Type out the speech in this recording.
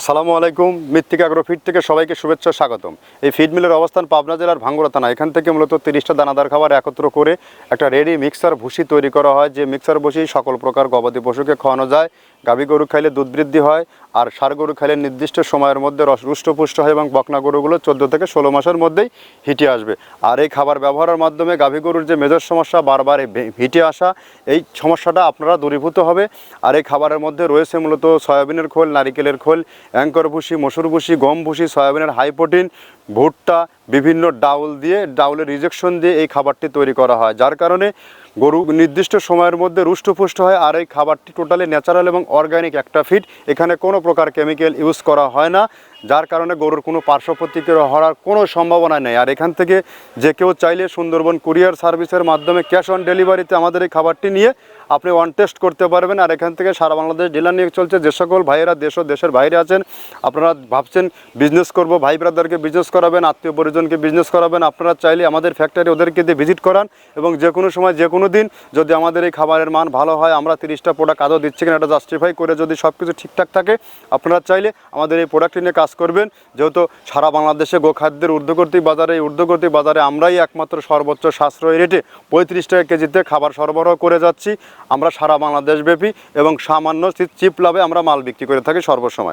আসসালামু আলাইকুম। মৃত্তিকা অ্যাগ্রো ফিড থেকে সবাইকে শুভেচ্ছা স্বাগতম। এই ফিড মিলের অবস্থান পাবনা জেলার ভাঙ্গুড়া থানা। এখান থেকে মূলত 30টা দানাদার খাবার একত্র করে একটা রেডি মিক্সার ভুসি তৈরি করা হয়, যে মিক্সার ভুসি সকল প্রকার গবাদি পশুকে খাওয়ানো যায়। গাভী গরু খাইলে দুধ বৃদ্ধি হয়, আর ষাঁড় গরু খাইলে নির্দিষ্ট সময়ের মধ্যে রুষ্টপুষ্ট হয় এবং বকনা গরুগুলো 14 থেকে 16 মাসের মধ্যেই হিটে আসবে। আর এই খাবার ব্যবহারের মাধ্যমে গাভী গরুর যে মেজর সমস্যা বারবার হিটে আসা, এই সমস্যাটা আপনারা দূরীভূত হবে। আর এই খাবারের মধ্যে রয়েছে মূলত সয়াবিনের খোল, নারিকেলের খোল, অ্যাঙ্কর ভুসি, মসুর ভুসি, গম ভুসি, সয়াবিনের হাই প্রোটিন, ভুট্টা, বিভিন্ন ডাউলের রিজেকশন দিয়ে এই খাবারটি তৈরি করা হয়, যার কারণে গরু নির্দিষ্ট সময়ের মধ্যে রুষ্টপুষ্ট হয়। আর এই খাবারটি টোটালি ন্যাচারাল এবং অর্গানিক একটা ফিড। এখানে কোনো প্রকার কেমিক্যাল ইউজ করা হয় না, যার কারণে গরুর কোনো পার্শ্ব প্রতিক্রিয়া হওয়ার কোনো সম্ভাবনা নেই। আর এখান থেকে যে কেউ চাইলে সুন্দরবন কুরিয়ার সার্ভিসের মাধ্যমে ক্যাশ অন ডেলিভারিতে আমাদের এই খাবারটি নিয়ে আপনি ওয়ান টেস্ট করতে পারবেন। আর এখান থেকে সারা বাংলাদেশ ডিলার নিয়ে চলছে। যে সকল ভাইয়েরা দেশ ও দেশের বাইরে আছেন, আপনারা ভাবছেন বিজনেস করব, ভাই ব্রাদারকে বিজনেস করাবেন, আত্মীয় পরিজনকে বিজনেস করাবেন, আপনারা চাইলে আমাদের ফ্যাক্টরি ওদেরকে দিয়ে ভিজিট করান এবং যে কোনো সময় যে কোনো দিন যদি আমাদের এই খাবারের মান ভালো হয়, আমরা 30টা প্রোডাক্ট আদৌ দিচ্ছি কিনা এটা জাস্টিফাই করে যদি সব কিছু ঠিকঠাক থাকে, আপনারা চাইলে আমাদের এই প্রোডাক্টটি নিয়ে কাজ করবেন। যেহেতু সারা বাংলাদেশে গোখাদ্যের ঊর্ধ্বগতি বাজারে, এই ঊর্ধ্বগতি বাজারে আমরাই একমাত্র সর্বোচ্চ সাশ্রয়ী রেটে 35 টাকা কেজিতে খাবার সরবরাহ করে যাচ্ছি। আমরা সারা বাংলাদেশব্যাপী এবং সামান্য চিপ লাভে আমরা মাল বিক্রি করে থাকি সর্বসময়।